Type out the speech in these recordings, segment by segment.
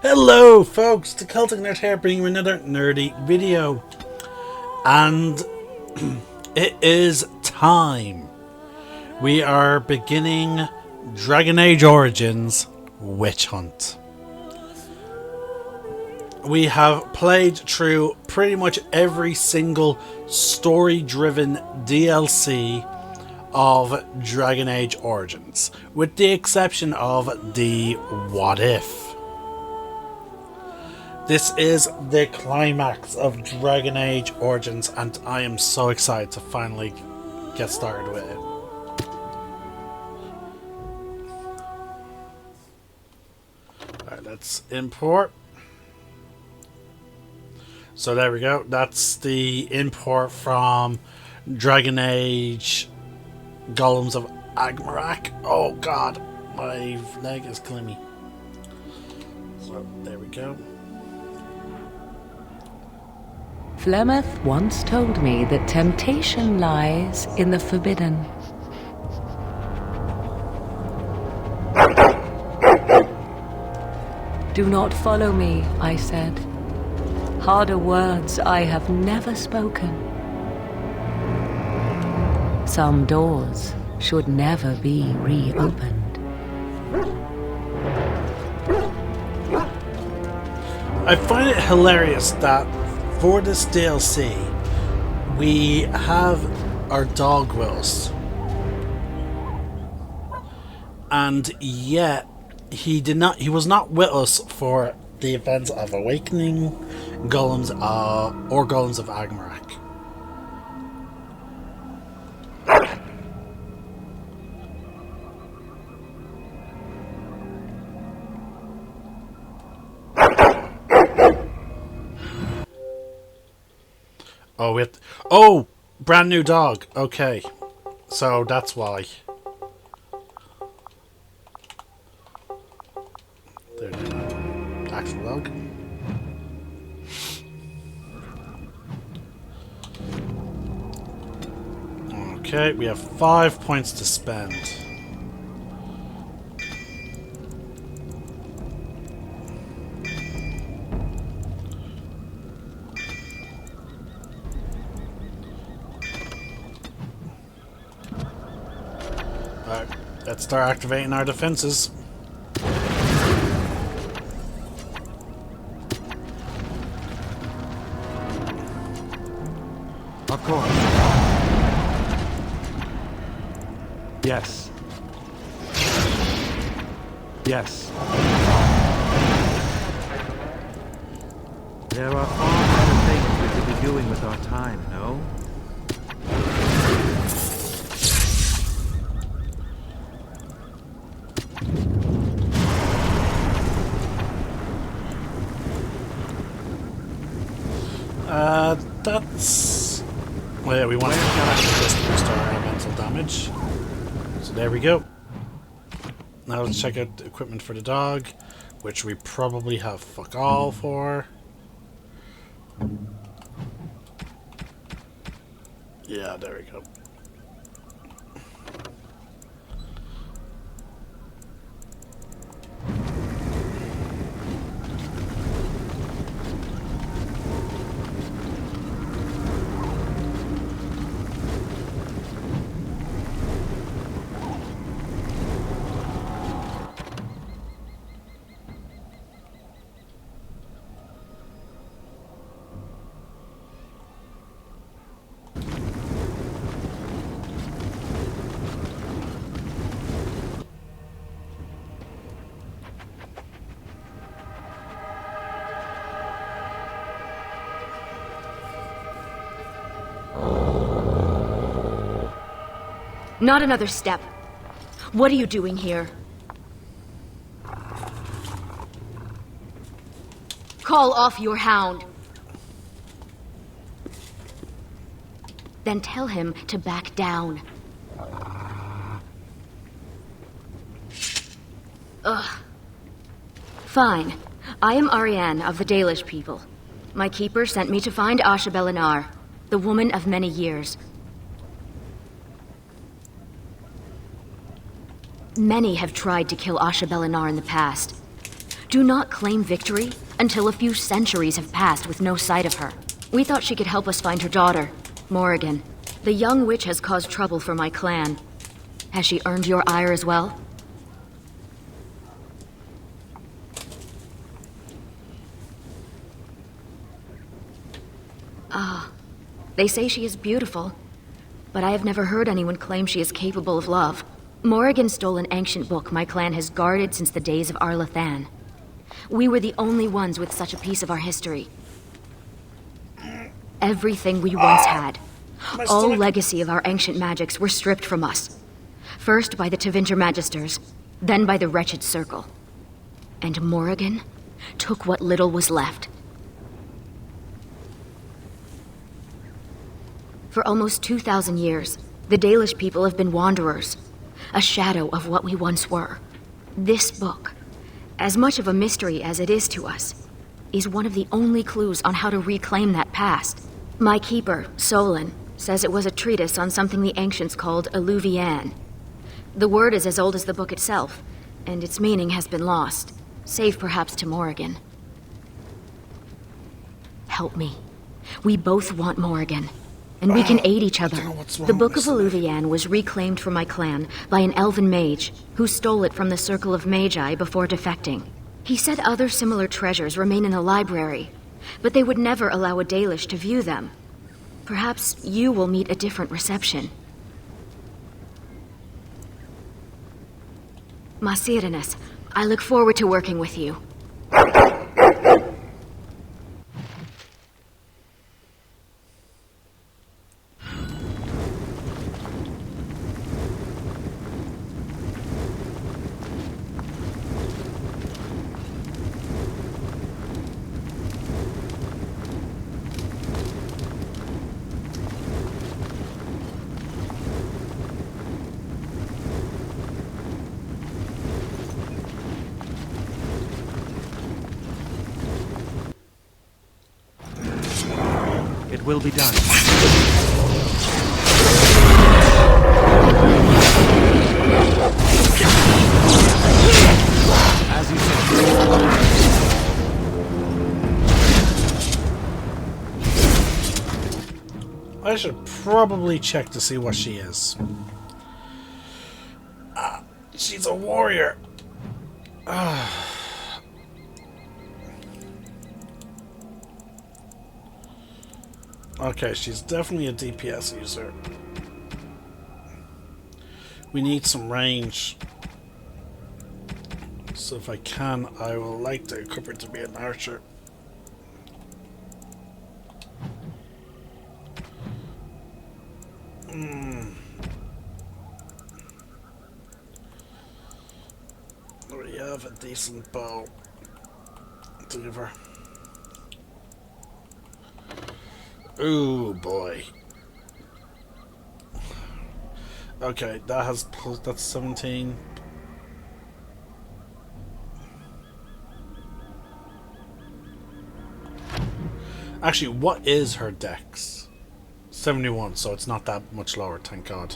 Hello folks, the Celtic Nerd here bringing you another nerdy video. And it is time. We are beginning Dragon Age Origins Witch Hunt. We have played through pretty much every single story-driven DLC of Dragon Age Origins, with the exception of the What If. This is the climax of Dragon Age Origins, and I am so excited to finally get started with it. Alright, let's import. So there we go. That's the import from Dragon Age Golems of Agmarak. Oh god, my leg is killing me. So there we go. Flemeth once told me that temptation lies in the forbidden. Do not follow me, I said. Harder words I have never spoken. Some doors should never be reopened. I find it hilarious that for this DLC, we have our dog with us, and yet he was not with us for the events of Awakening, Golems, or Golems of Agmarak. Oh, brand new dog. Okay, so that's why. There's an actual dog. Okay, we have 5 points to spend. Alright, let's start activating our defenses. Of course. Yes. Yes. There are far better things we could be doing with our time, no? That's... Well, yeah, we want to boost our elemental damage. So there we go. Now let's check out the equipment for the dog, which we probably have fuck all for. Yeah, there we go. Not another step. What are you doing here? Call off your hound. Then tell him to back down. Ugh. Fine. I am Ariane of the Dalish people. My keeper sent me to find Asha Belinar, the woman of many years. Many have tried to kill Asha Belinar in the past. Do not claim victory until a few centuries have passed with no sight of her. We thought she could help us find her daughter, Morrigan. The young witch has caused trouble for my clan. Has she earned your ire as well? They say she is beautiful, but I have never heard anyone claim she is capable of love. Morrigan stole an ancient book my clan has guarded since the days of Arlathan. We were the only ones with such a piece of our history. Everything we once had, all legacy of our ancient magics, were stripped from us. First by the Tevinter Magisters, then by the Wretched Circle. And Morrigan took what little was left. For almost 2,000 years, the Dalish people have been wanderers, a shadow of what we once were. This book, as much of a mystery as it is to us, is one of the only clues on how to reclaim that past. My keeper, Solon, says it was a treatise on something the ancients called Alluvian. The word is as old as the book itself, and its meaning has been lost, save perhaps to Morrigan. Help me. We both want Morrigan. And we can aid each other. The Book of Alluvian was reclaimed for my clan by an elven mage who stole it from the Circle of Magi before defecting. He said other similar treasures remain in the library, but they would never allow a Dalish to view them. Perhaps you will meet a different reception. Masirenes, I look forward to working with you. It will be done. As you said. I should probably check to see what she is. She's a warrior. Okay, she's definitely a DPS user. We need some range. So if I can, I will like to equip her to be an archer. We have a decent bow to give her. Ooh boy. Okay, that's 17. Actually, what is her dex? 71, so it's not that much lower, thank God.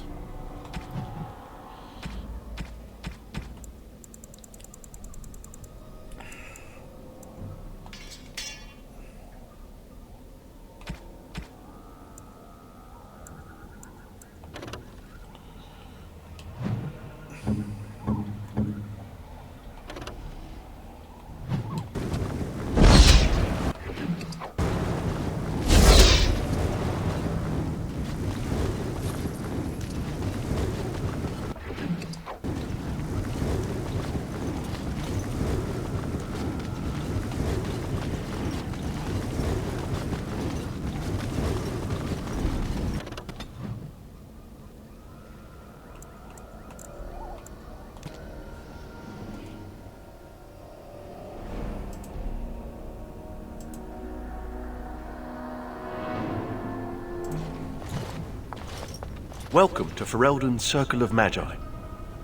Welcome to Ferelden's Circle of Magi.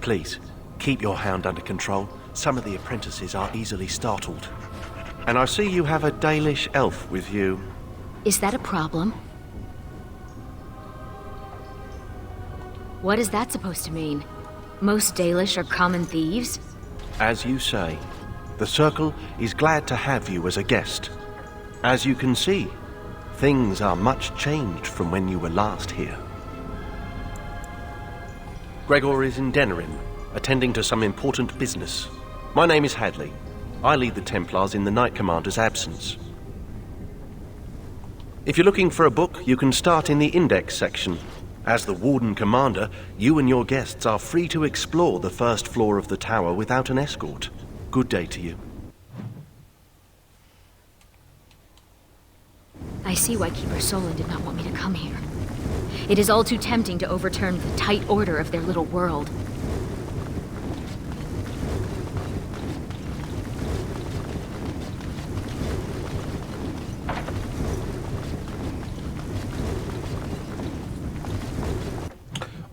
Please, keep your hound under control. Some of the apprentices are easily startled. And I see you have a Dalish elf with you. Is that a problem? What is that supposed to mean? Most Dalish are common thieves? As you say. The Circle is glad to have you as a guest. As you can see, things are much changed from when you were last here. Gregor is in Denerim, attending to some important business. My name is Hadley. I lead the Templars in the Knight Commander's absence. If you're looking for a book, you can start in the Index section. As the Warden Commander, you and your guests are free to explore the first floor of the tower without an escort. Good day to you. I see why Keeper Solon did not want me to come here. It is all too tempting to overturn the tight order of their little world.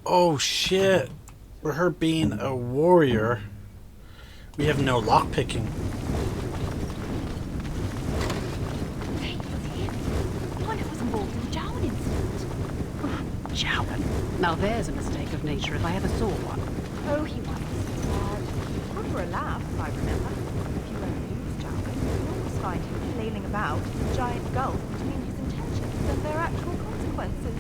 Oh shit! For her being a warrior, we have no lockpicking. Hey, it's him. One who was involved in the Jowan incident. Jowan? Now there's a mistake of nature if I ever saw one. Oh, he wasn't so bad. Good for a laugh, if I remember. If you ever use Jowan, you can always find him flailing about in the giant gulf between his intentions and their actual consequences.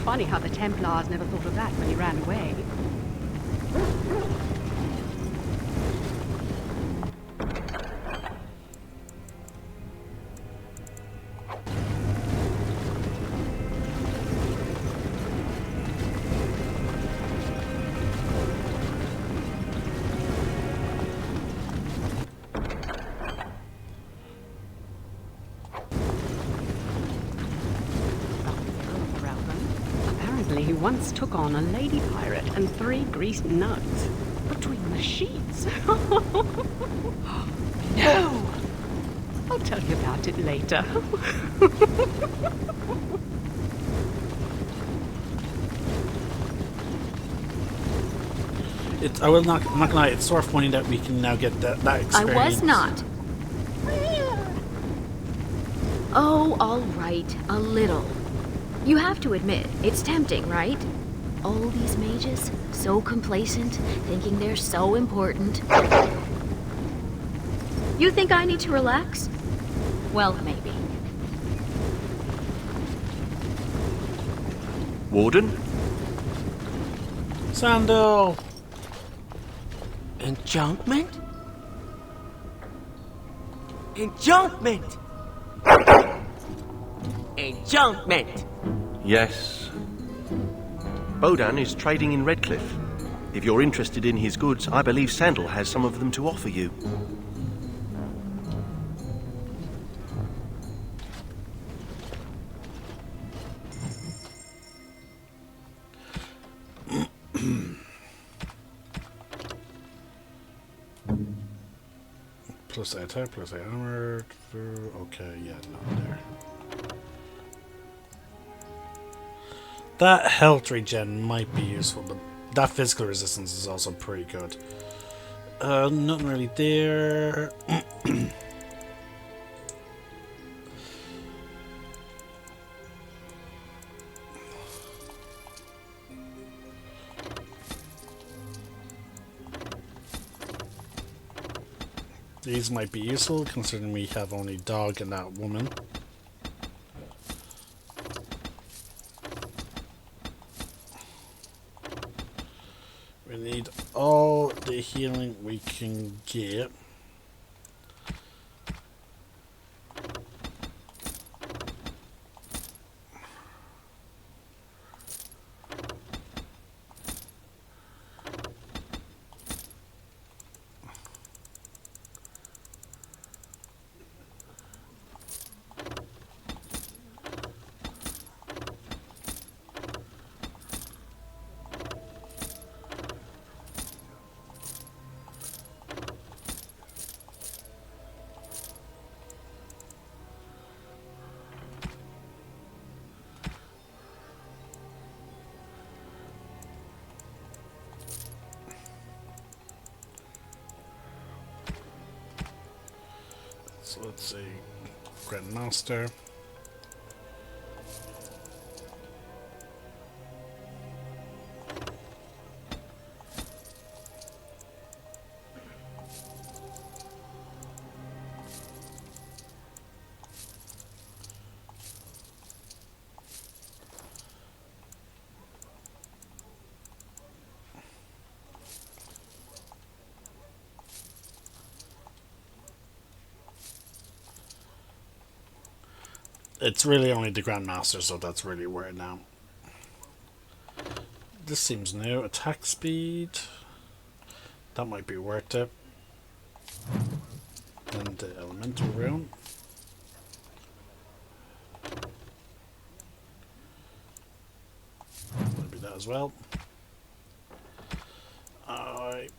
Funny how the Templars never thought of that when he ran away. He once took on a lady pirate and 3 greased nugs between the sheets. No! I'll tell you about it later. I'm not gonna lie, it's sort of funny that we can now get that experience. I was not. Oh, all right, a little. You have to admit, it's tempting, right? All these mages, so complacent, thinking they're so important. You think I need to relax? Well, maybe. Warden? Sandal! Enchantment? Enchantment! Enchantment! Yes. Bodan is trading in Redcliffe. If you're interested in his goods, I believe Sandal has some of them to offer you. Plus attack, plus armor. Okay, yeah, not there. That health regen might be useful, but that physical resistance is also pretty good. Nothing really there. These might be useful, considering we have only dog and that woman. We need all the healing we can get. So let's see, Grandmaster. it's really only the Grandmaster, so that's really weird now. This seems new. Attack speed. That might be worth it. And the elemental rune. Maybe that as well. Alright.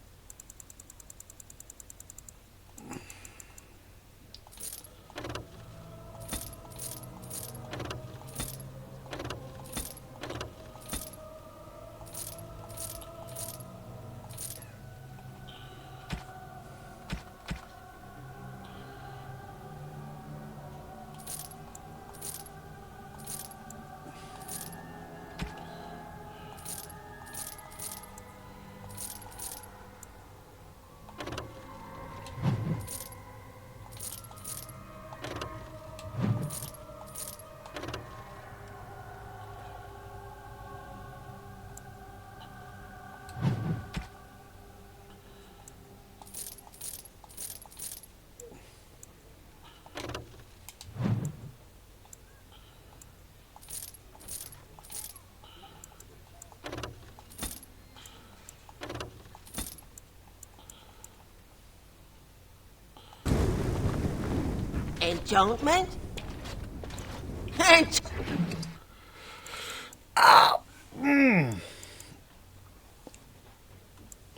Enchantment?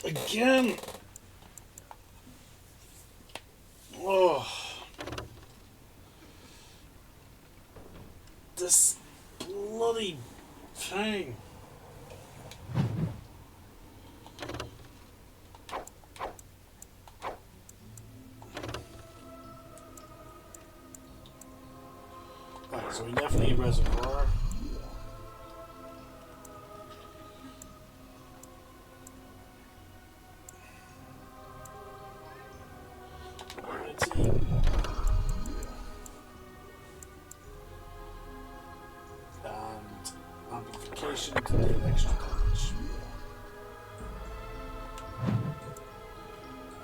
Again. Oh. This bloody thing. Right, so we definitely need reservoir. And amplification to deal extra damage.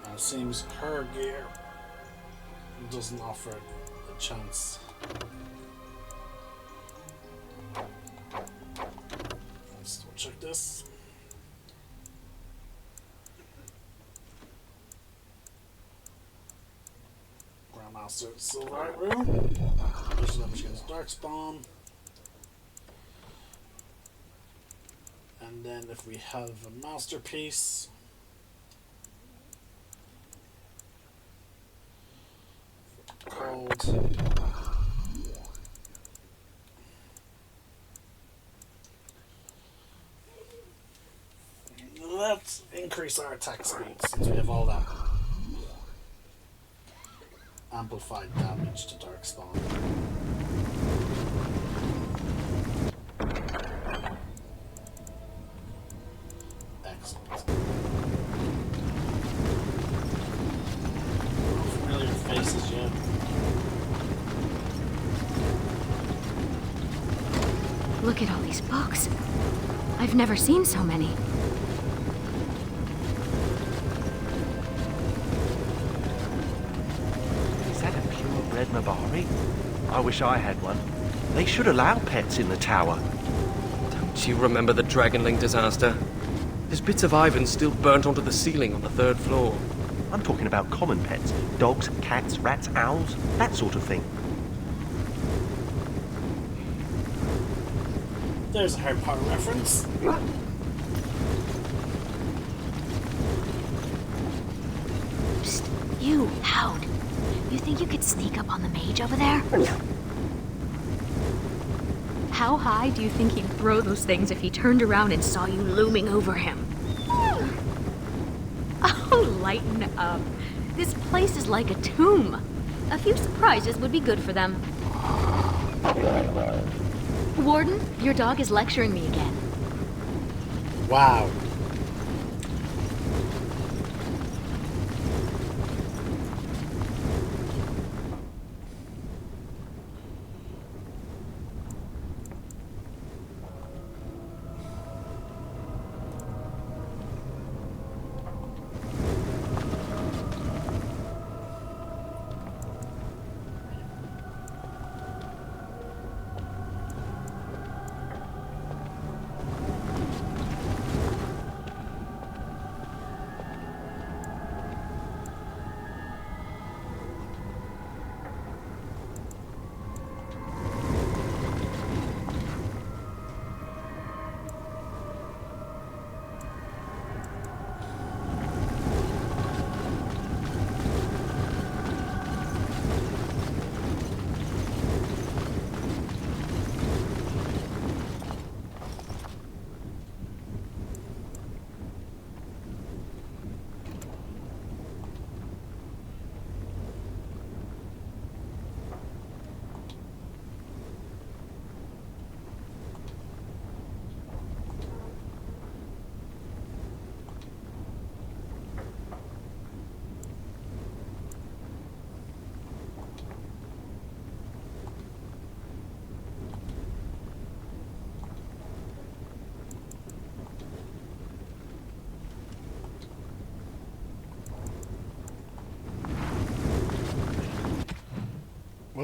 And it seems her gear doesn't offer a chance. Let's double check this. Grandmaster Silverite Room. Additional damage against Darkspawn. And then if we have a Masterpiece. Cold. Let's increase our attack speed since we have all that amplified damage to Darkspawn. Excellent. No familiar faces yet. Look at all these books. I've never seen so many. Is that a purebred Mabari? I wish I had one. They should allow pets in the tower. Don't you remember the Dragonling disaster? There's bits of Ivan still burnt onto the ceiling on the 3rd floor. I'm talking about common pets. Dogs, cats, rats, owls, that sort of thing. There's a Harry Potter reference. Psst, you, Hound. You think you could sneak up on the mage over there? How high do you think he'd throw those things if he turned around and saw you looming over him? Oh, lighten up. This place is like a tomb. A few surprises would be good for them. Warden, your dog is lecturing me again. Wow.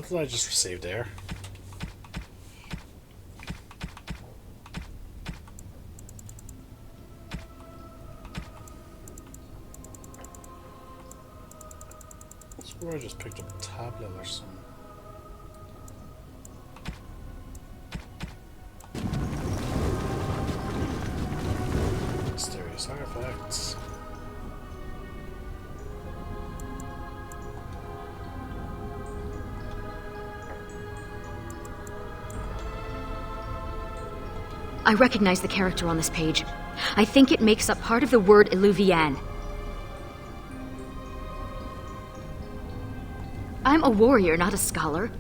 What did I just receive there? I swear I just picked up a tablet or something. Mysterious artifacts. I recognize the character on this page. I think it makes up part of the word Eluvian. I'm a warrior, not a scholar.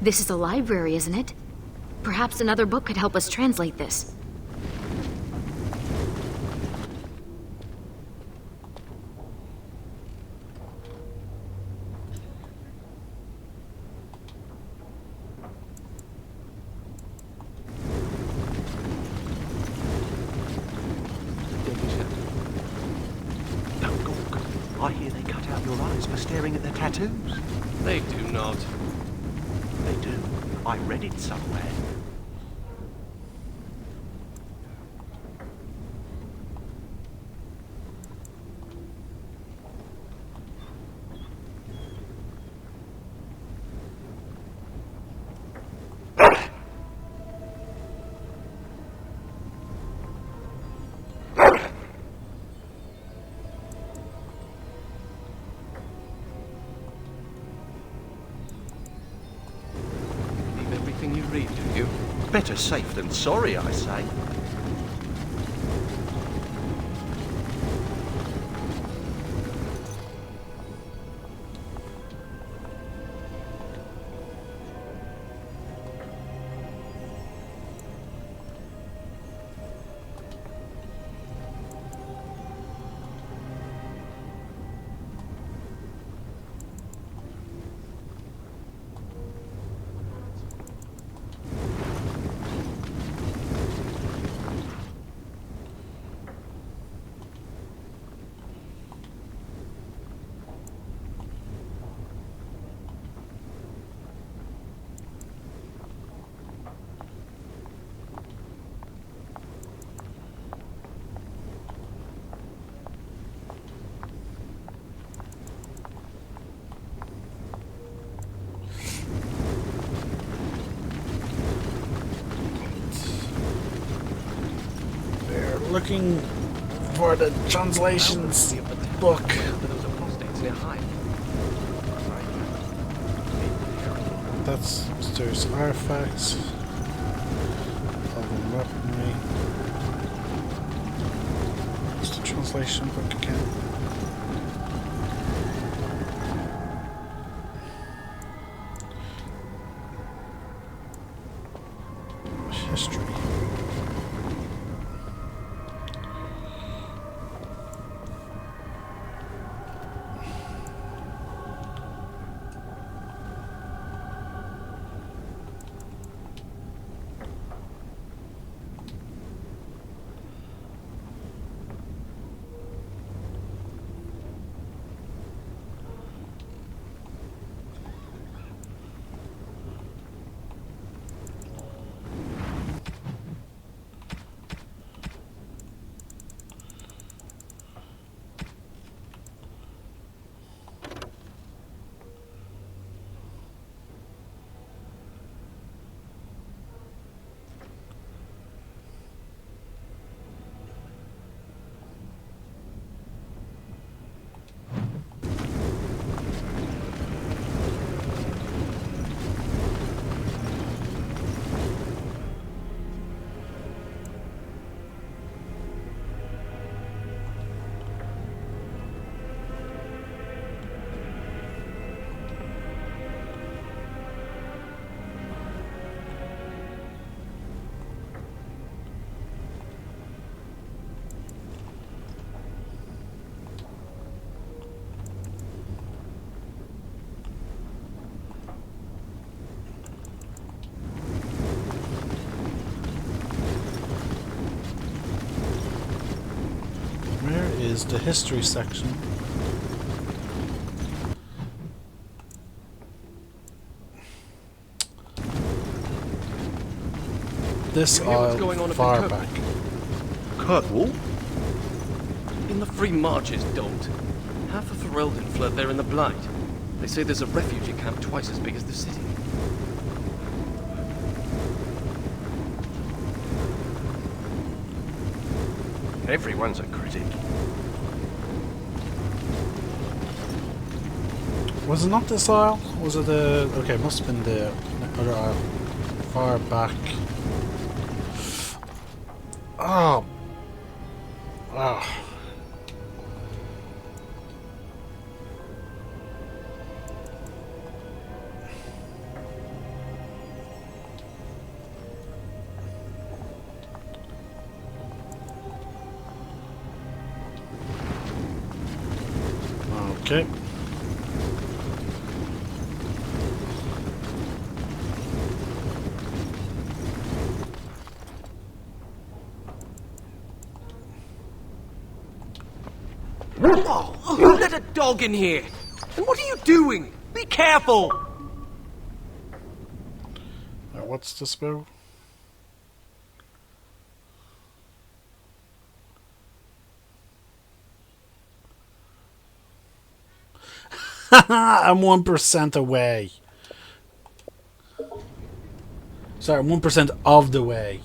This is a library, isn't it? Perhaps another book could help us translate this. I hear they cut out your eyes for staring at their tattoos. They do not. They do. I read it somewhere. You read, do you? Better safe than sorry, I say. Looking for the translations book. That's mysterious artifacts. Elven weaponry. What's the translation book again? History. Is the history section. this You hear what's aisle going on up in far Kirkwall? back. Kirkwall? In the Free Marches, don't. Half of Ferelden fled there in the Blight. They say there's a refugee camp twice as big as the city. Everyone's a critic. Was it not this aisle? Was it the... Okay, it must have been the other aisle. Far back. Oh. Oh. Okay. Oh, who let a dog in here? And what are you doing? Be careful! What's this about? I'm 1% away. Sorry, I'm 1% of the way.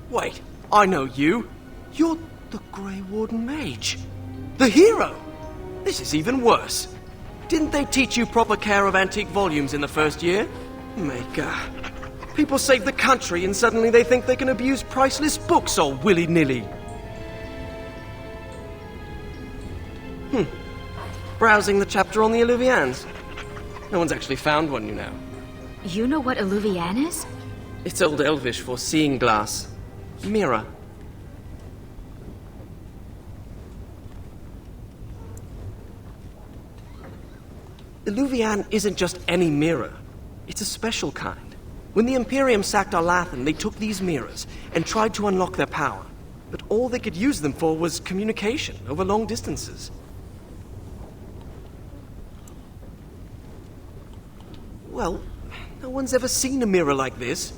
Wait, I know you. You're the Grey Warden Mage. The hero! This is even worse. Didn't they teach you proper care of antique volumes in the first year? Maker. People save the country and suddenly they think they can abuse priceless books all willy-nilly. Browsing the chapter on the Illuvians. No one's actually found one, you know. You know what Illuvian is? It's Old Elvish for seeing glass. Mirror. Illuvian isn't just any mirror. It's a special kind. When the Imperium sacked Arlathan, they took these mirrors and tried to unlock their power. But all they could use them for was communication over long distances. Well, no one's ever seen a mirror like this.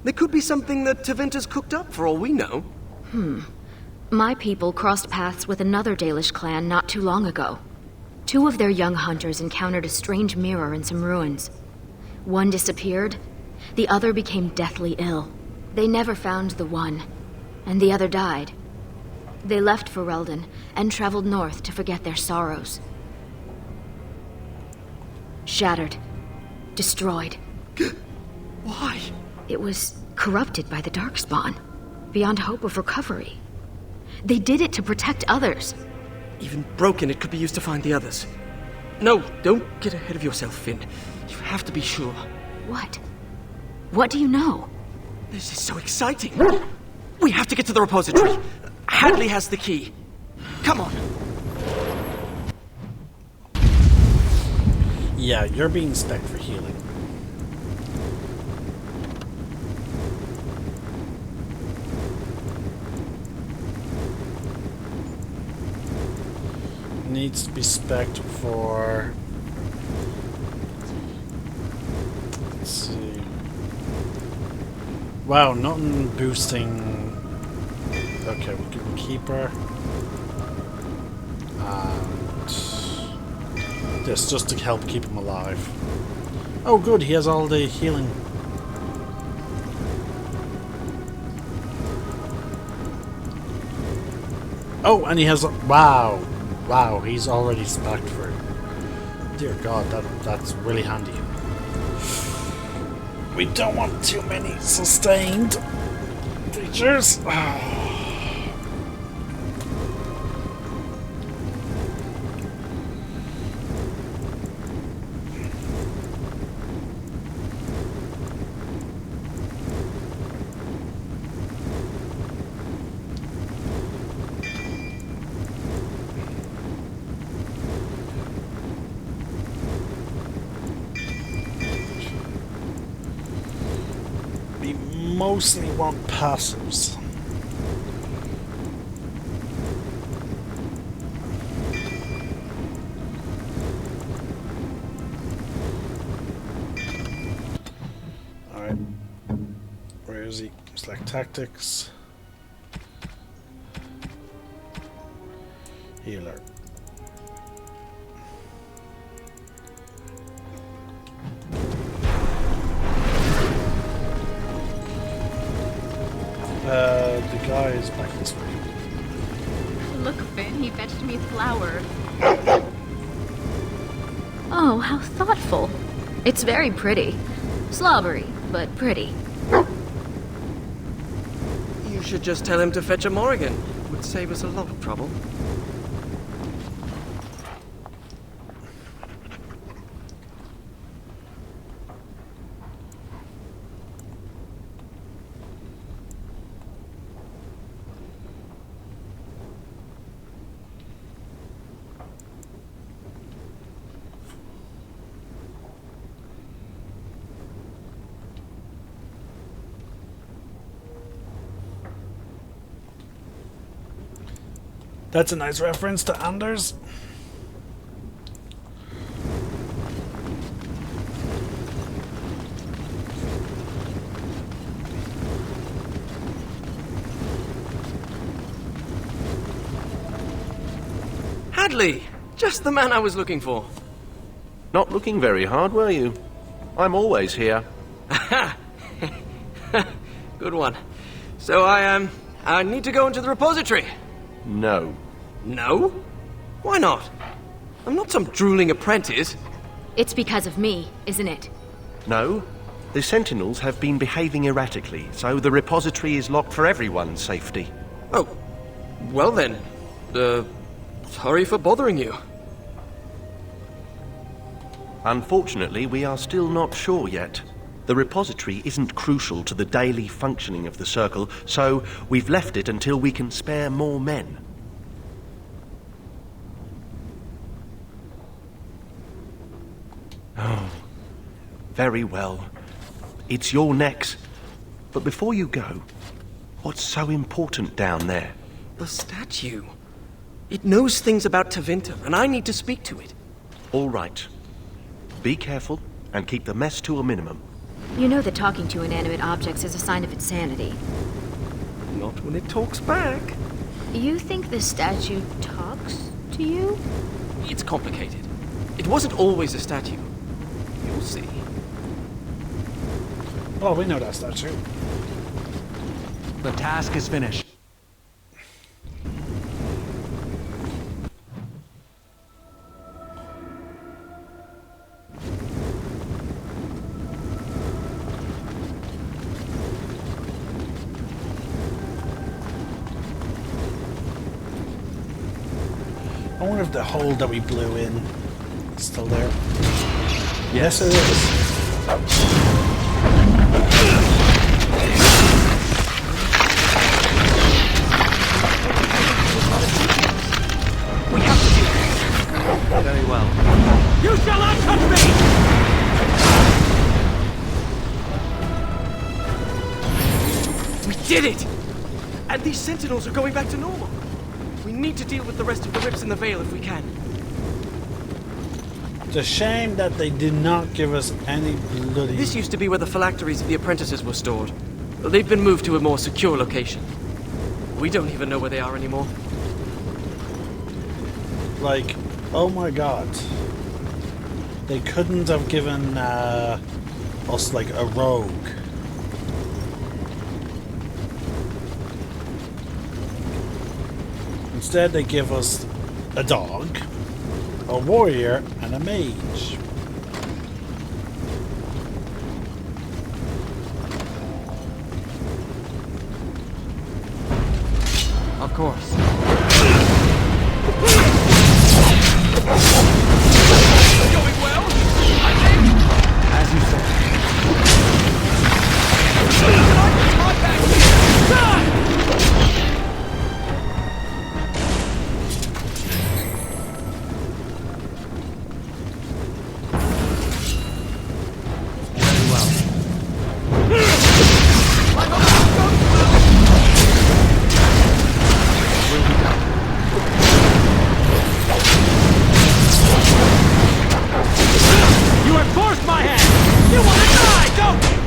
There could be something that Tevinter's cooked up for all we know. My people crossed paths with another Dalish clan not too long ago. 2 of their young hunters encountered a strange mirror in some ruins. One disappeared, the other became deathly ill. They never found the one, and the other died. They left Ferelden and traveled north to forget their sorrows. Shattered. Destroyed. Why? It was corrupted by the Darkspawn, beyond hope of recovery. They did it to protect others. Even broken, it could be used to find the others. No, don't get ahead of yourself, Finn. You have to be sure. What? What do you know? This is so exciting. We have to get to the repository. Hadley has the key. Come on. Yeah, you're being spec'd for healing. Needs to be spec'd for... Let's see... Wow, nothing boosting... Okay, we can keep her. And... this, just to help keep him alive. Oh good, he has all the healing. Oh, and he has... Wow! Wow, he's already spec'd for it. Dear God, that's really handy. We don't want too many sustained creatures. We mostly want passives. Select tactics. Healer. The guy is back this way. Look, Finn, he fetched me a flower. Oh, how thoughtful. It's very pretty. Slobbery, but pretty. You should just tell him to fetch a Morrigan. Would save us a lot of trouble. That's a nice reference to Anders. Hadley! Just the man I was looking for. Not looking very hard, were you? I'm always here. Good one. So I need to go into the repository. No. No? Why not? I'm not some drooling apprentice. It's because of me, isn't it? No. The Sentinels have been behaving erratically, so the repository is locked for everyone's safety. Oh, well then. Sorry for bothering you. Unfortunately, we are still not sure yet. The repository isn't crucial to the daily functioning of the Circle, so we've left it until we can spare more men. Oh, very well. It's your necks. But before you go, what's so important down there? The statue. It knows things about Tevinter, and I need to speak to it. All right. Be careful and keep the mess to a minimum. You know that talking to inanimate objects is a sign of insanity. Not when it talks back. You think the statue talks to you? It's complicated. It wasn't always a statue. You'll see. Oh, we know that statue. The task is finished. I wonder if the hole that we blew in is still there. Yes, it is. We have to do this. Very well. You shall not touch me! We did it! And these Sentinels are going back to normal. We need to deal with the rest of the Rips in the Vale if we can. It's a shame that they did not give us any bloody... This used to be where the phylacteries of the apprentices were stored. They've been moved to a more secure location. We don't even know where they are anymore. Like, oh my god. They couldn't have given us, like, a rogue. Instead, they give us a dog, a warrior, and a mage. Of course. Going well? I think. As you said. Very well. You have forced my hand! You want to die, don't you?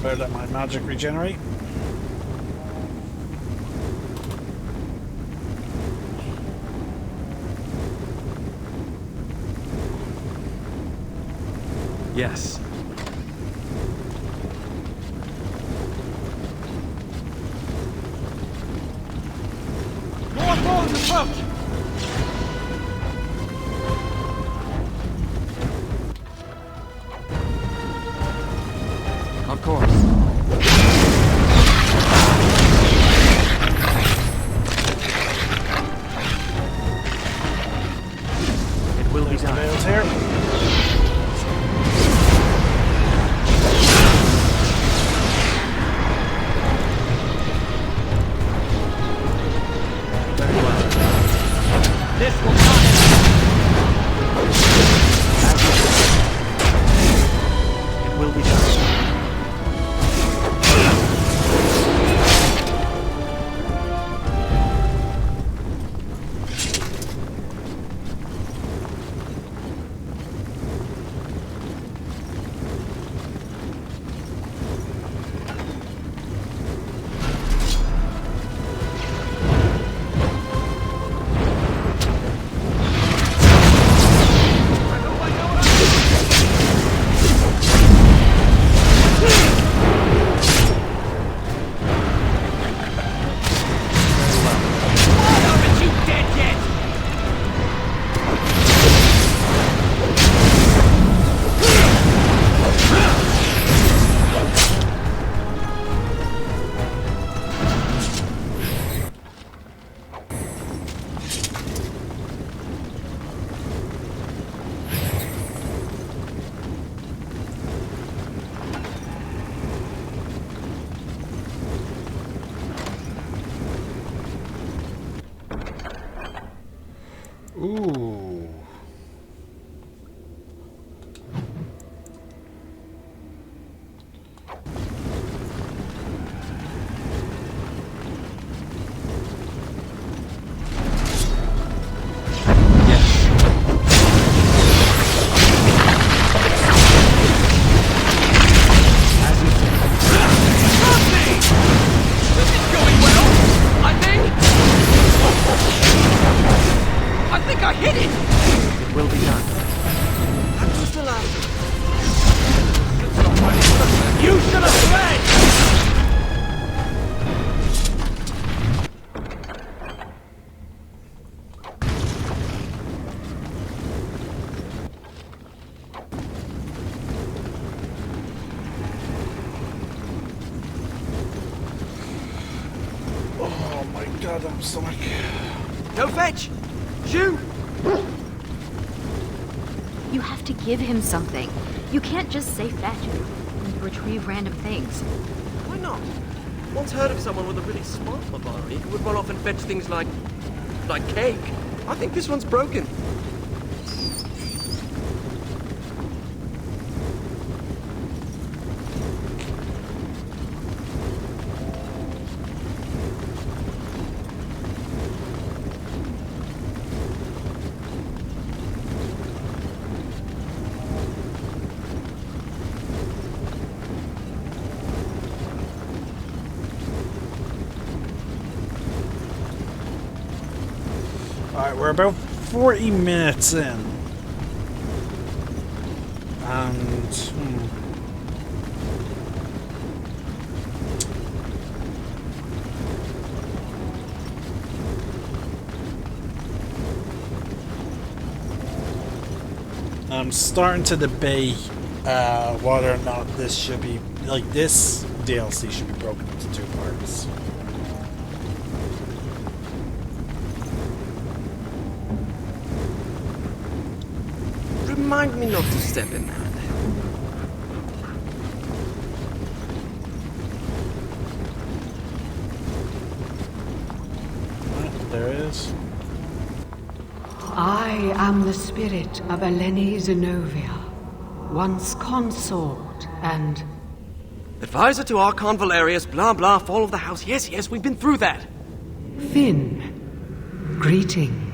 better let my magic regenerate. Yes. More foes approach! Of course. It will be There's the done. veils here. Very well. This will not end. It will be done. Ooh. I think I hit it! It will be done. That was the last. You should have fled! Oh my goddamn stomach. No fetch! Shoot! You have to give him something. You can't just say fetch and retrieve random things. Why not? Once heard of someone with a really smart laboratory who would run off and fetch things like cake. I think this one's broken. Alright, we're about 40 minutes in. And... I'm starting to debate whether or not this should be... Like, this DLC should be broken into 2 parts. Remind me not to step in that. There it is. I am the spirit of Eleni Zenobia, once consort and... Advisor to Archon Valerius, blah blah, fall of the house. Yes, yes, we've been through that. Finn. Greetings.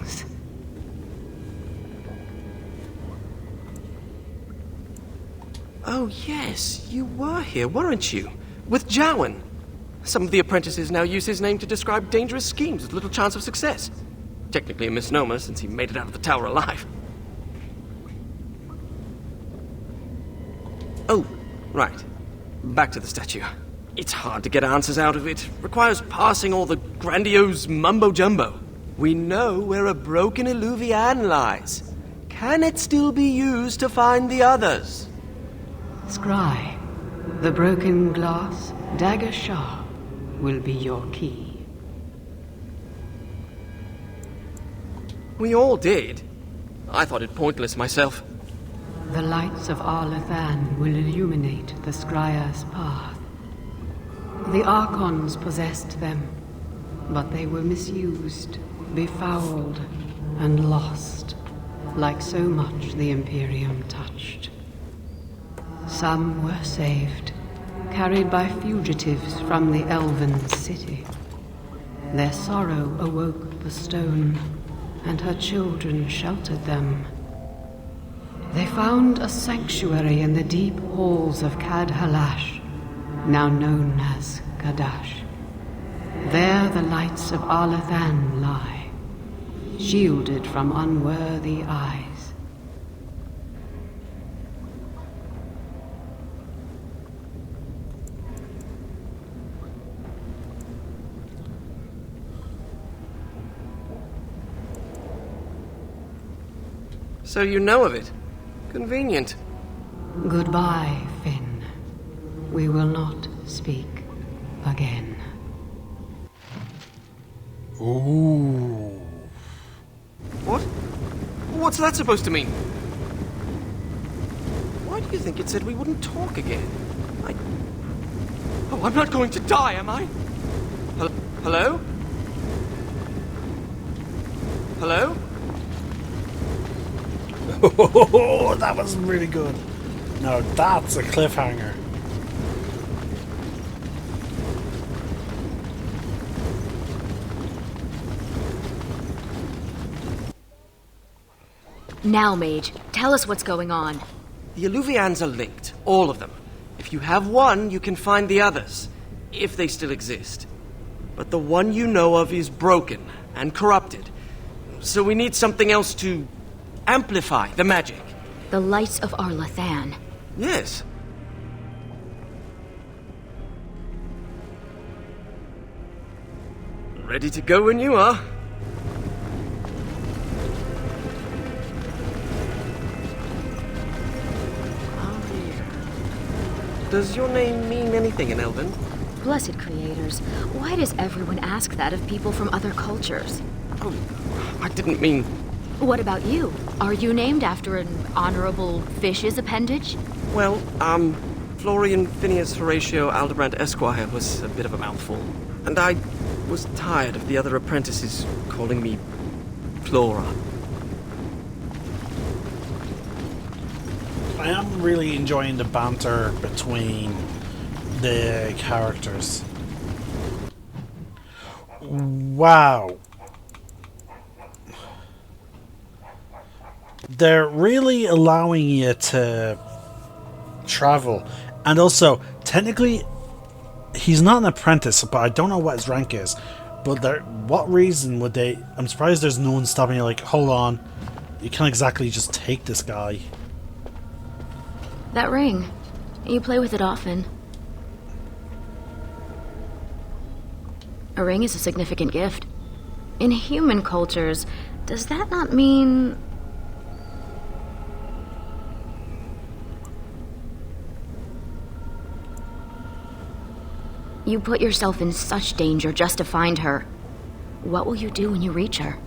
Oh yes, you were here, weren't you? with Jowan. Some of the apprentices now use his name to describe dangerous schemes with little chance of success. Technically a misnomer, since he made it out of the tower alive. Oh, right. Back to the statue. It's hard to get answers out of it. Requires parsing all the grandiose mumbo-jumbo. We know where a broken Eluvian lies. Can it still be used to find the others? Scry, the broken glass dagger Shah will be your key. We all did. I thought it pointless myself. The lights of Arlathan will illuminate the Scrya's path. The Archons possessed them, but they were misused, befouled, and lost, like so much the Imperium touched. Some were saved, carried by fugitives from the Elven city. Their sorrow awoke the stone, and her children sheltered them. They found a sanctuary in the deep halls of Cad Halash, now known as Kadash. There the lights of Arlathan lie, shielded from unworthy eyes. So you know of it? Convenient. Goodbye, Finn. We will not speak again. Ooh. What? What's that supposed to mean? Why do you think it said we wouldn't talk again? Oh, I'm not going to die, am I? Hello? Hello? Oh, that was really good. Now that's a cliffhanger. Now, Mage, tell us what's going on. The Eluvians are linked, all of them. If you have one, you can find the others, if they still exist. But the one you know of is broken and corrupted. So we need something else to amplify the magic. The lights of Arlathan. Yes. Ready to go when you are. Does your name mean anything in Elven? Blessed creators, why does everyone ask that of people from other cultures? Oh, I didn't mean... What about you? Are you named after an honorable fish's appendage? Well, Florian Phineas Horatio Aldebrand Esquire was a bit of a mouthful. And I was tired of the other apprentices calling me Flora. I am really enjoying the banter between the characters. Wow. They're really allowing you to travel. And also, technically, he's not an apprentice, but I don't know what his rank is. But what reason would they... I'm surprised there's no one stopping you like, hold on, you can't exactly just take this guy. That ring. You play with it often. A ring is a significant gift. In human cultures, does that not mean... You put yourself in such danger just to find her. What will you do when you reach her?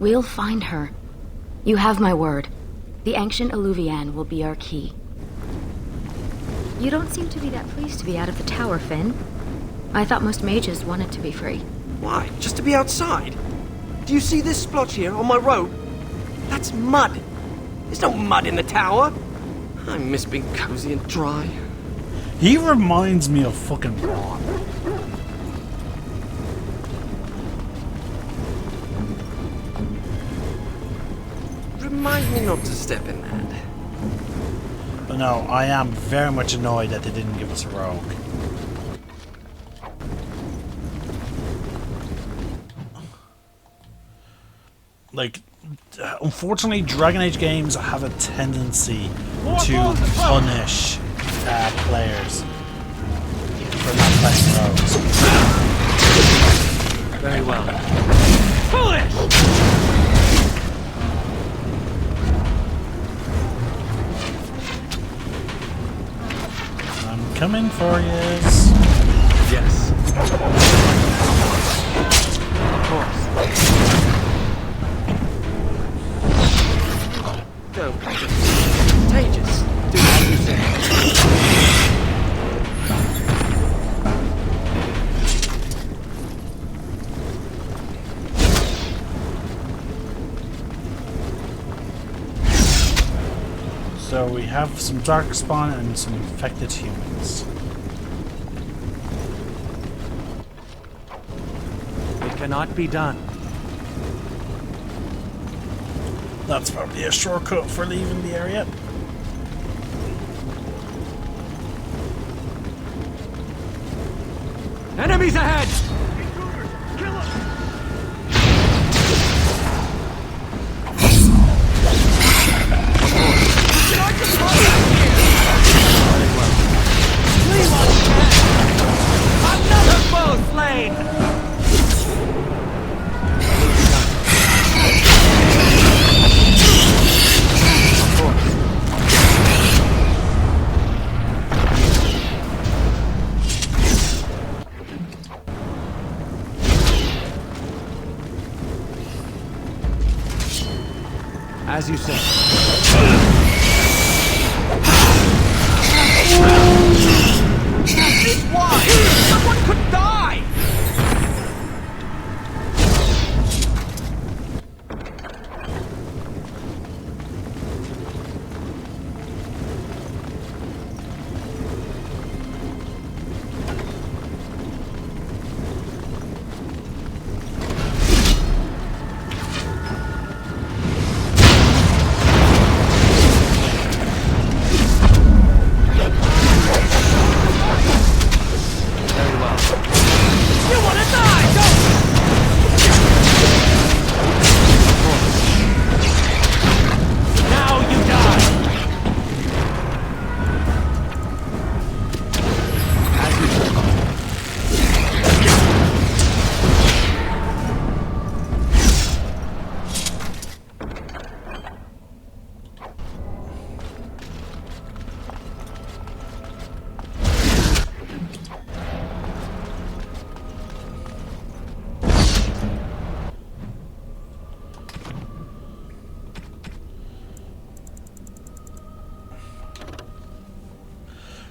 We'll find her. You have my word. The ancient Eluvian will be our key. You don't seem to be that pleased to be out of the tower, Finn. I thought most mages wanted to be free. Why? Just to be outside? Do you see this splotch here on my robe? That's mud. There's no mud in the tower. I miss being cozy and dry. He reminds me of fucking Ron. Remind me not to step in that. But no, I am very much annoyed that they didn't give us a rogue. Like, unfortunately, Dragon Age games have a tendency to punish players for not playing rogues. Very well. Foolish! I'm coming for you. Yes. Of course. Don't be contagious. Do as you say. So we have some Darkspawn and some infected humans. It cannot be done. That's probably a shortcut for leaving the area. Enemies ahead! Another foe slain! As you say. This why! Someone could die!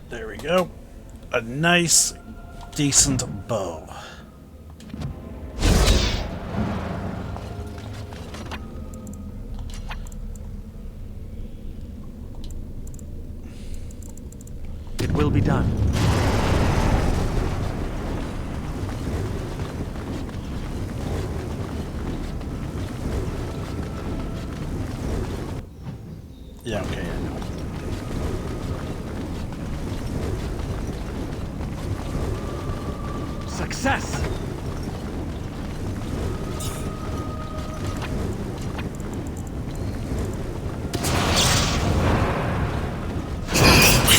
There we go. A nice, decent bow. It will be done. Yeah, okay, I know. Success!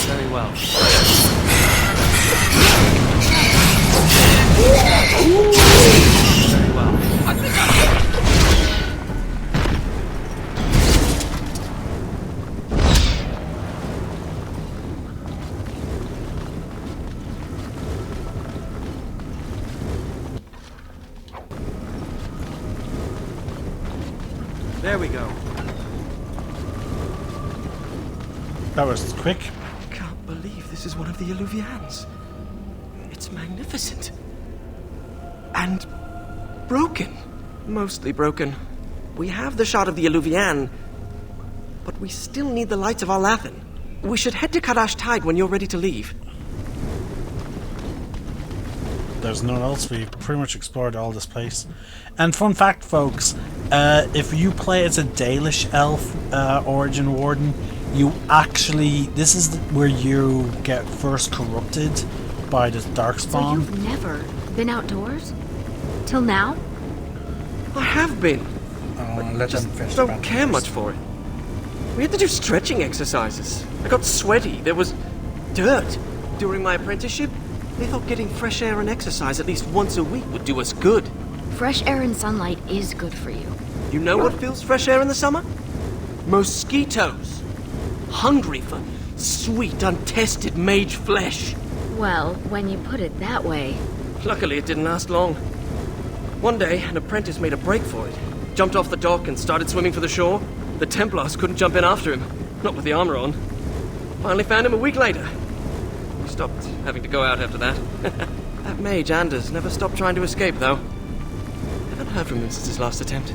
Very well. Very well. There we go. That was quick. I can't believe this is one of the Illuvians. It's magnificent. And broken. Mostly broken. We have the shot of the Illuvian, but we still need the lights of Arlathan. We should head to Kadash Tide when you're ready to leave. There's none else. We pretty much explored all this place. And fun fact, folks, if you play as a Dalish elf origin warden, you actually, this is where you get first corrupted by the Darkspawn. So you've never been outdoors? Till now? I have been. Oh, let them finish Don't about care this. much for it. We had to do stretching exercises. I got sweaty. There was dirt. During my apprenticeship, they thought getting fresh air and exercise at least once a week would do us good. Fresh air and sunlight is good for you. You know what fills fresh air in the summer? Mosquitoes. Hungry for sweet, untested mage flesh. Well, when you put it that way... Luckily, it didn't last long. One day, an apprentice made a break for it. Jumped off the dock and started swimming for the shore. The Templars couldn't jump in after him. Not with the armor on. Finally found him a week later. We stopped having to go out after that. That mage, Anders, never stopped trying to escape, though. Haven't heard from him since his last attempt.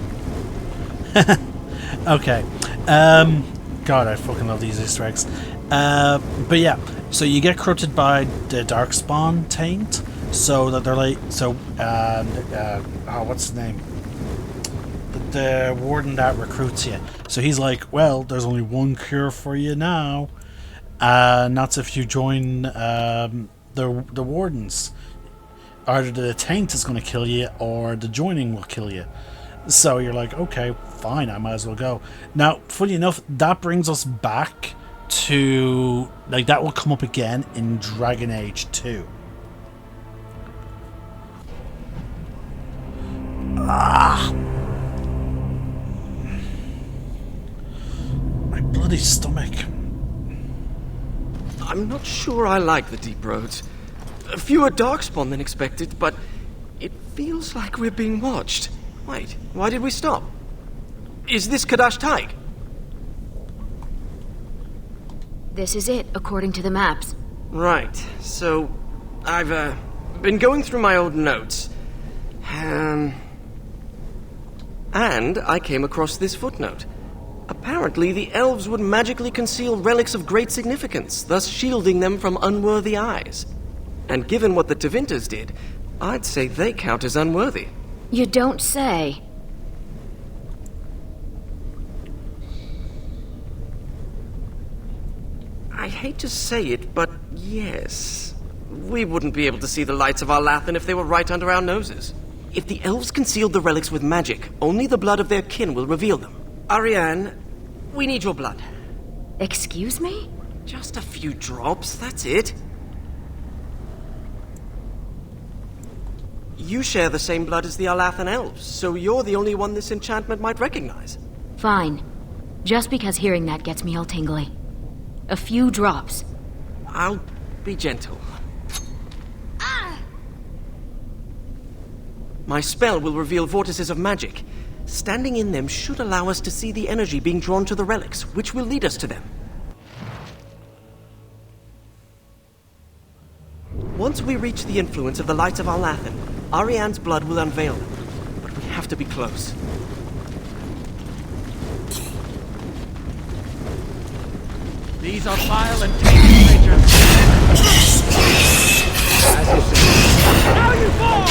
Okay. God, I fucking love these Easter eggs. But yeah, so you get corrupted by the Darkspawn taint, so that they're like, what's his name? The warden that recruits you. So he's like, well, there's only one cure for you now, and that's if you join the wardens. Either the taint is going to kill you, or the joining will kill you. So you're like, okay, fine, I might as well go. Now, funny enough, that brings us back to, like, that will come up again in Dragon Age 2. My bloody stomach. I'm not sure I like the deep roads. Fewer Darkspawn than expected, but it feels like we're being watched. Wait, why did we stop? Is this Kadash Taig? This is it, according to the maps. Right, so I've been going through my old notes. And I came across this footnote. Apparently, the elves would magically conceal relics of great significance, thus shielding them from unworthy eyes. And given what the Tevinters did, I'd say they count as unworthy. You don't say. I hate to say it, but yes. We wouldn't be able to see the lights of Arlathan if they were right under our noses. If the elves concealed the relics with magic, only the blood of their kin will reveal them. Ariane, we need your blood. Excuse me? Just a few drops, that's it. You share the same blood as the Arlathan elves, so you're the only one this enchantment might recognize. Fine. Just because hearing that gets me all tingly. A few drops. I'll be gentle. My spell will reveal vortices of magic. Standing in them should allow us to see the energy being drawn to the relics, which will lead us to them. Once we reach the influence of the lights of Arlathan, Ariane's blood will unveil them. But we have to be close. These are vile and tainted creatures. As you say. Now you fall!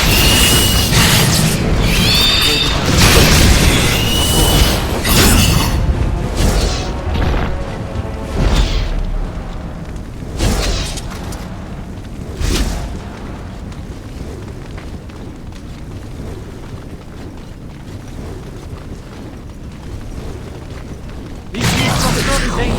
These beasts are not in danger.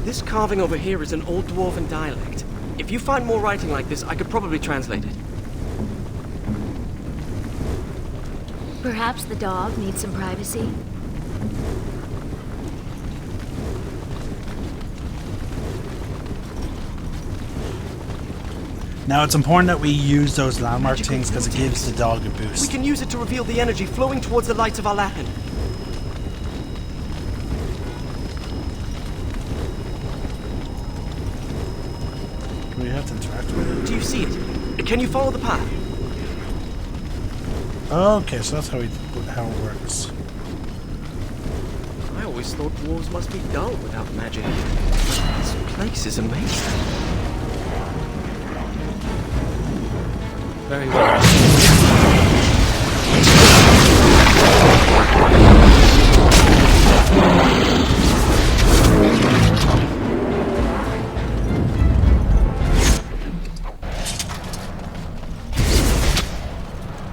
This carving over here is an old dwarven dialect. If you find more writing like this, I could probably translate it. Perhaps the dog needs some privacy? Now, it's important that we use those landmark things because it gives the dog a We boost. can use it to reveal the energy flowing towards the lights of Arlathan. We have to interact with it. Do you see it? Can you follow the path? Okay, so that's how it works. I always always thought dwarves must be dull without magic. This place is amazing. Very well.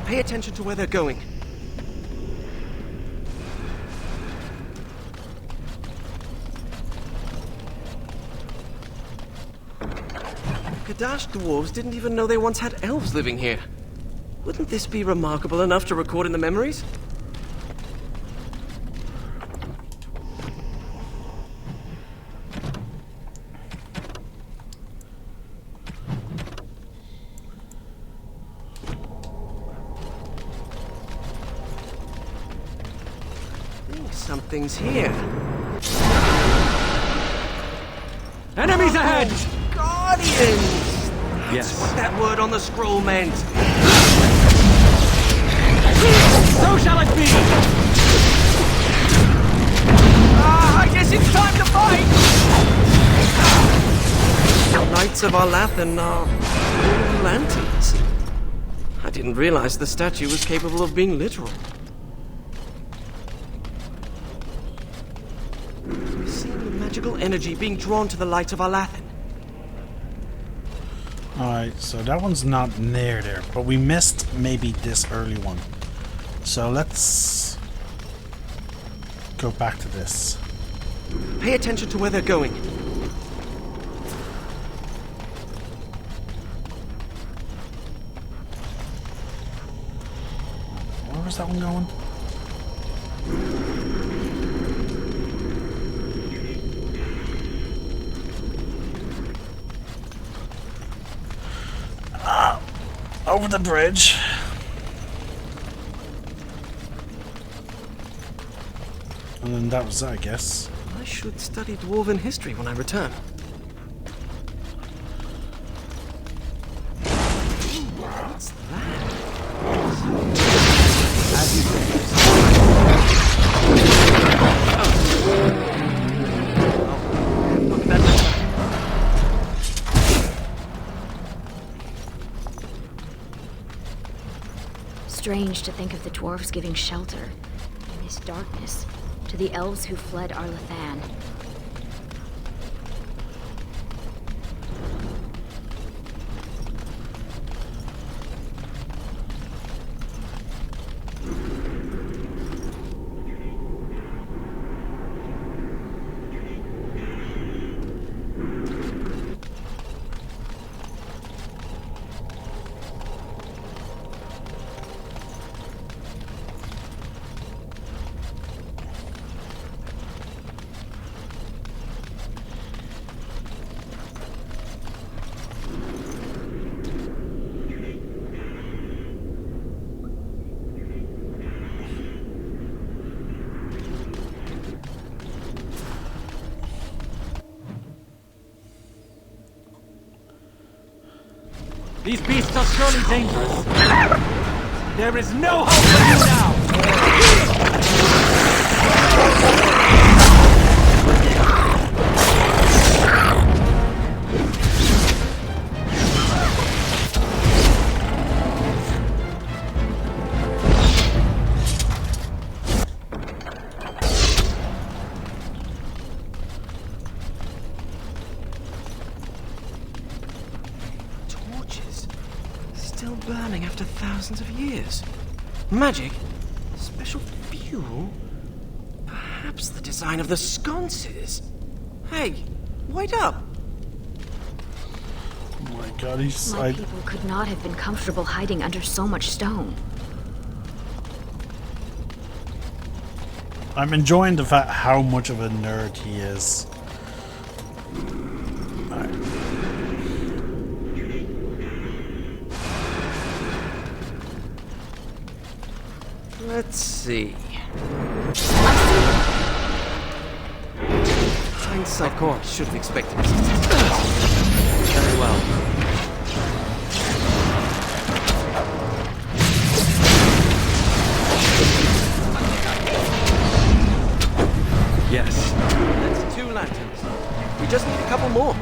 Pay attention to where they're going. Kadash dwarves didn't even know they once had elves living here. Wouldn't this be remarkable enough to record in the memories? I think something's here. Enemies ahead! Guardians! Yes. What that word on the scroll meant. So shall it be! I guess it's time to fight! The Knights of Arlathan are all lanterns. I didn't realize the statue was capable of being literal. We've seen the magical energy being drawn to the light of Arlathan. Alright, so that one's not near there, but we missed maybe this early one. So let's go back to this. Pay attention to where they're going. Where was that one going? Over the bridge. And then that was it, I guess. I should study dwarven history when I return. What's that? As you say. Look at that letter. Strange to think of the dwarves giving shelter in this darkness to the elves who fled Arlathan. These beasts are surely dangerous. There is no hope for you now! Still burning after thousands of years. Magic? Special fuel? Perhaps the design of the sconces? Hey, wait up! Oh my god, he's... My people could not have been comfortable hiding under so much stone. I'm enjoying the fact how much of a nerd he is. Let's see. Hindsight should have expected this. Very well. Yes. That's 2 lanterns. We just need a couple more.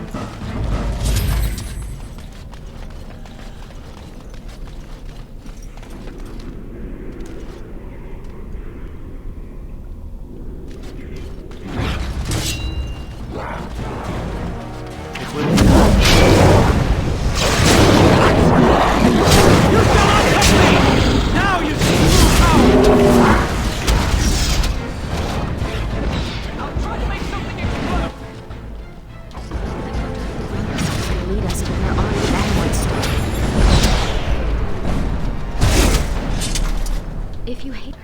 Now you see true power! I'll try to make something explode! They lead us to where Ari Van once stood. If you hate...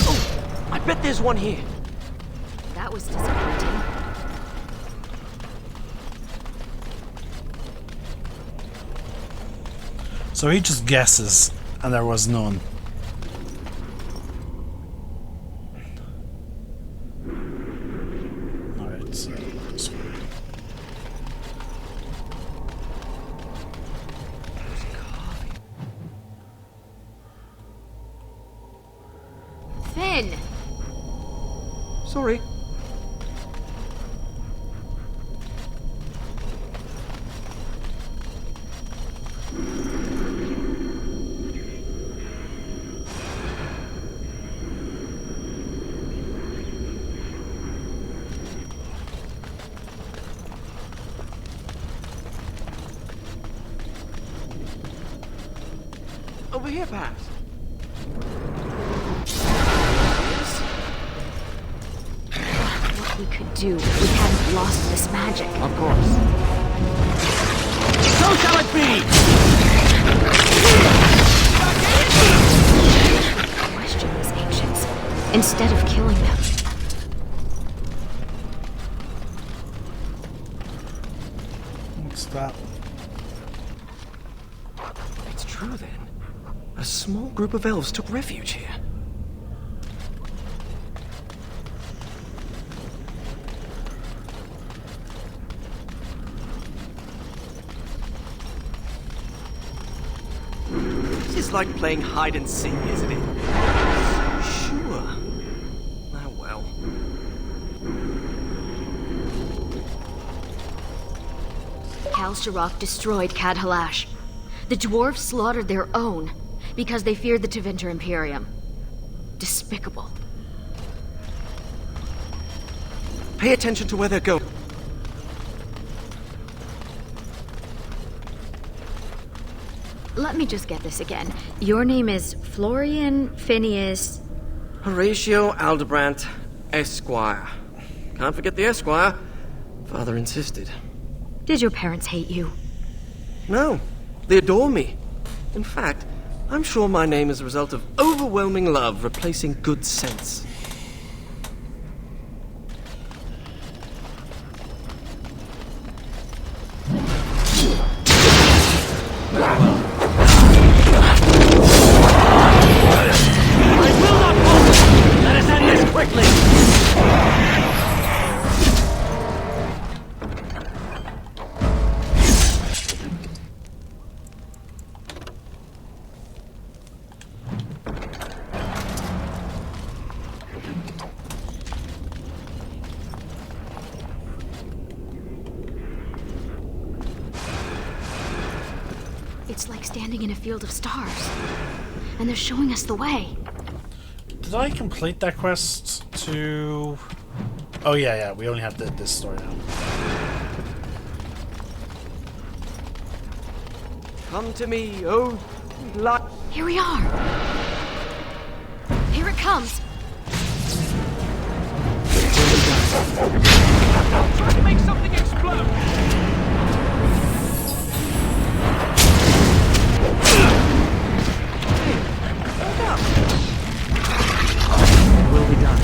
Oh, I bet there's one here. That was disappointing. So he just guesses, and there was none. Alright, so this one. Finn! Sorry. Over here, perhaps. What we could do if we hadn't lost this magic. Of course. So shall it be! Question these ancients instead of killing them. What's that? It's true then. A small group of elves took refuge here. This is like playing hide and seek, isn't it? Sure. Ah, well. Kal-Sharok destroyed Kadhalash. The dwarves slaughtered their own because they feared the Tevinter Imperium. Despicable. Pay attention to where they're going. Let me just get this again. Your name is Florian Phineas... Horatio Aldebrandt, Esquire. Can't forget the Esquire. Father insisted. Did your parents hate you? No, they adore me. In fact, I'm sure my name is a result of overwhelming love replacing good sense. I will not falter! Let us end this quickly! It's like standing in a field of stars. And they're showing us the way. Did I complete that quest to... Oh yeah, we only have this story now. Come to me, oh light. Here we are. Here it comes. Try to make something explode! Will be done.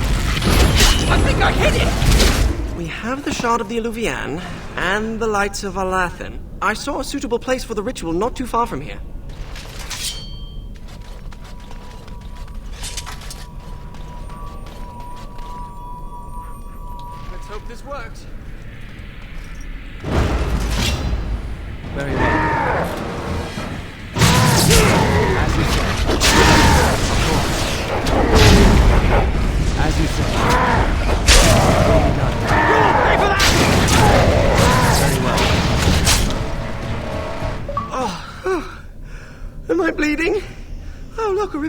I think I hit it! We have the Shard of the Eluvian and the Lights of Alathan. I saw a suitable place for the ritual not too far from here. Let's hope this works. Very well. As you said. Of course. As you said.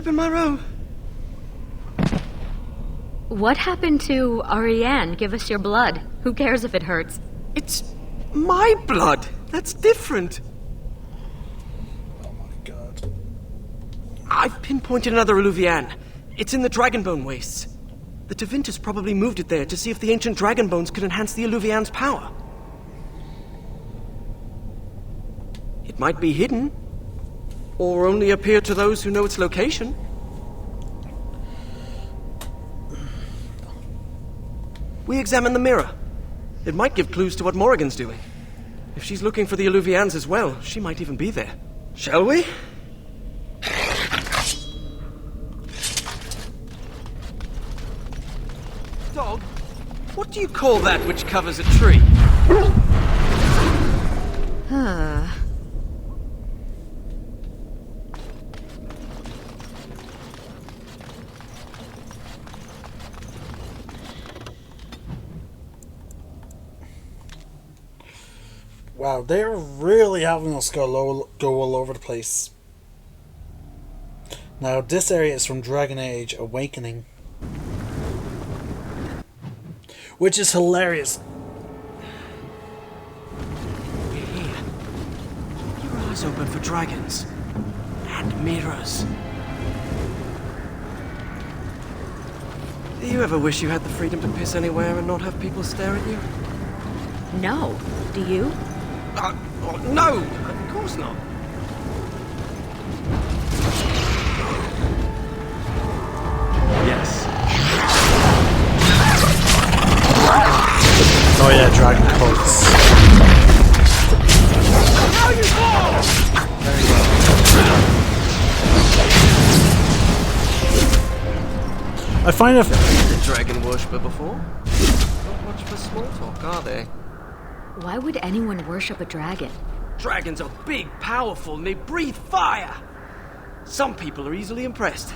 ripping my robe. What happened to Ariane? Give us your blood. Who cares if it hurts? It's my blood. That's different. Oh my god. I've pinpointed another Eluvian. It's in the Dragonbone wastes. The Tevintus probably moved it there to see if the ancient dragon bones could enhance the Eluvian's power. It might be hidden, or only appear to those who know its location. We examine the mirror. It might give clues to what Morrigan's doing. If she's looking for the Eluvians as well, she might even be there. Shall we? Dog, what do you call that which covers a tree? Wow, they're really having us go all over the place. Now, this area is from Dragon Age Awakening. Which is hilarious. We're here. Keep your eyes open for dragons. And mirrors. Do you ever wish you had the freedom to piss anywhere and not have people stare at you? No. Do you? No! Of course not. Yes. Oh yeah, dragon coats. Now you fall! Very well. I find it... The dragon worshipper before? Not much for small talk, are they? Why would anyone worship a dragon? Dragons are big, powerful, and they breathe fire! Some people are easily impressed.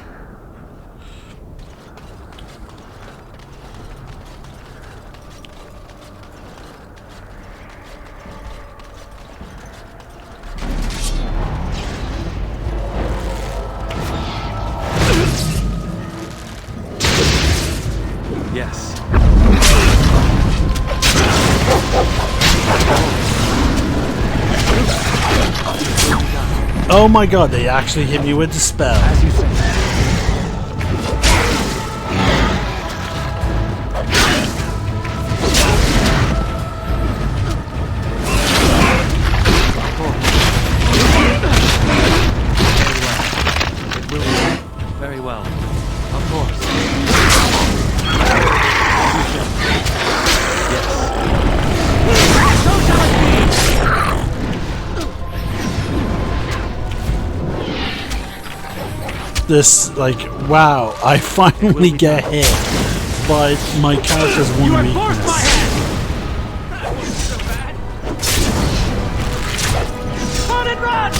Yes. Oh my god, they actually hit me with the spell. As you say. It will be. Very well. Of course. This, like, wow, I finally get hit, but my character's one weakness. That wasn't so bad. Run and run!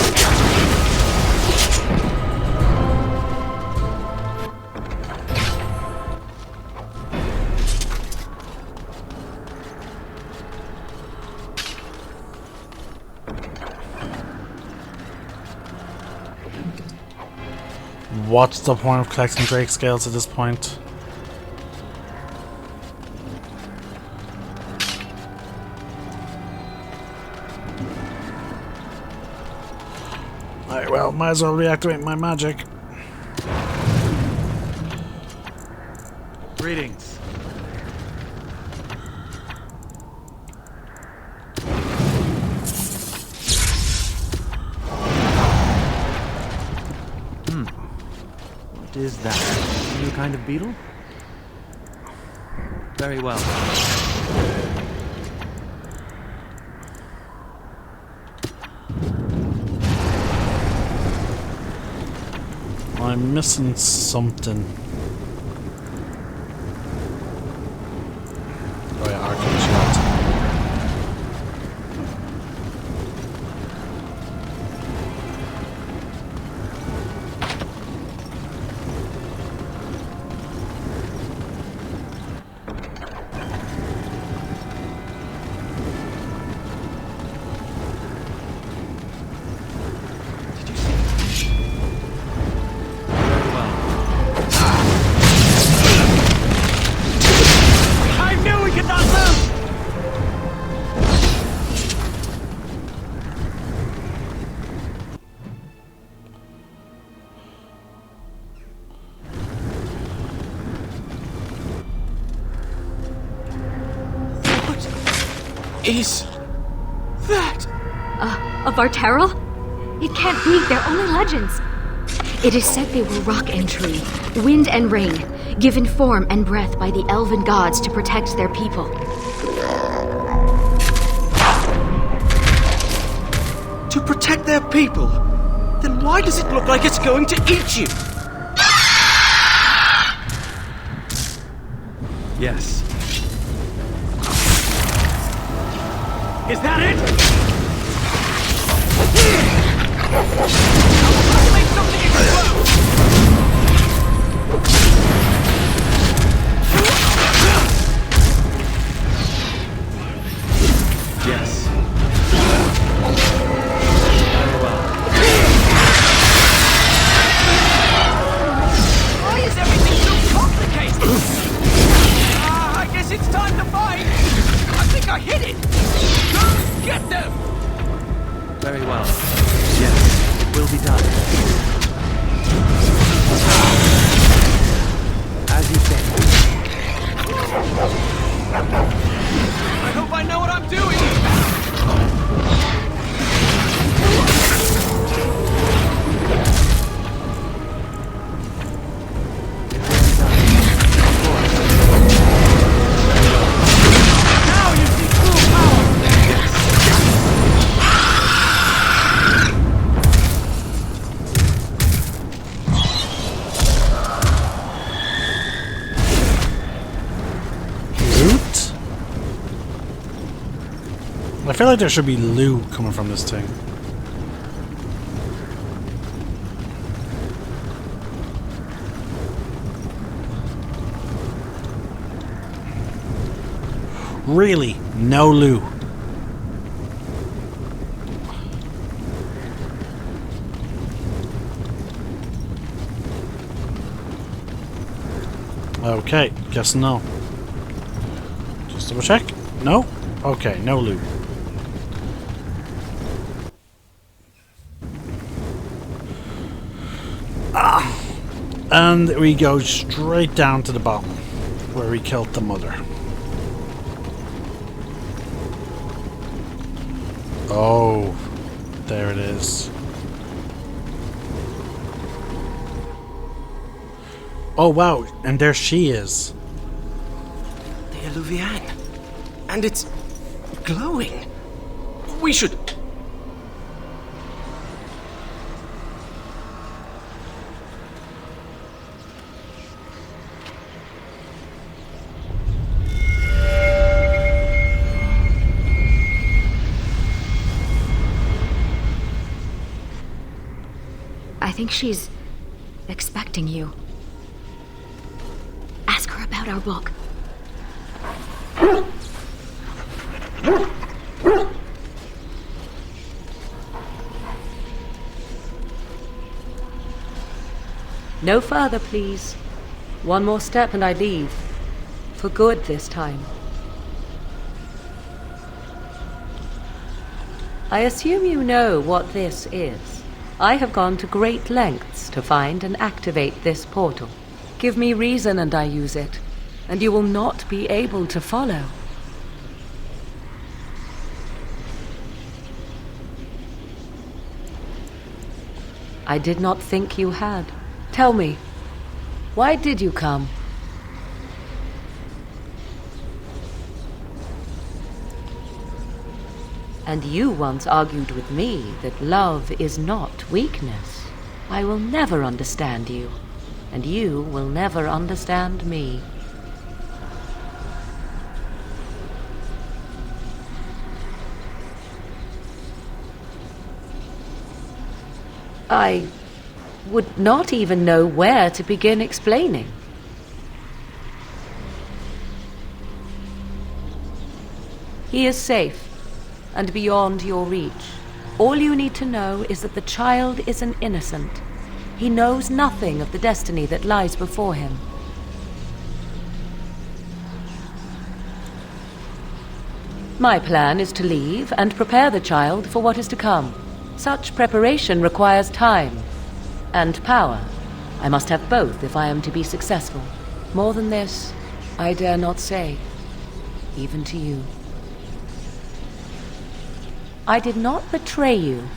What's the point of collecting Drake scales at this point? Alright, well, might as well reactivate my magic. Greetings. What is that? A new kind of beetle? Very well. I'm missing something. Oh yeah, Arcane Shield. Very well. is that? Of Varteril? It can't be, they're only legends. It is said they were rock and tree, wind and rain, given form and breath by the elven gods to protect their people. To protect their people? Then why does it look like it's going to eat you? Yes. Is that it? Make something explode! Yes. Very well. Why is everything so complicated? I guess it's time to fight! I think I hit it! Go get them! Very well. Yes, it will be done. As you say. I hope I know what I'm doing! Now you see true power! Loot? I feel like there should be loot coming from this thing. Really? No loot. Okay, guess no. Just double check. No? Okay, no loot. And we go straight down to the bottom, where we killed the mother. Oh, there it is. Oh wow, and there she is. The Eluvian. And it's glowing. We should... I think she's expecting you. Ask her about our book. No further, please. One more step and I leave. For good this time. I assume you know what this is. I have gone to great lengths to find and activate this portal. Give me reason and I use it, and you will not be able to follow. I did not think you had. Tell me, why did you come? And you once argued with me that love is not weakness. I will never understand you, and you will never understand me. I would not even know where to begin explaining. He is safe and beyond your reach. All you need to know is that the child is an innocent. He knows nothing of the destiny that lies before him. My plan is to leave and prepare the child for what is to come. Such preparation requires time and power. I must have both if I am to be successful. More than this, I dare not say, even to you. I did not betray you.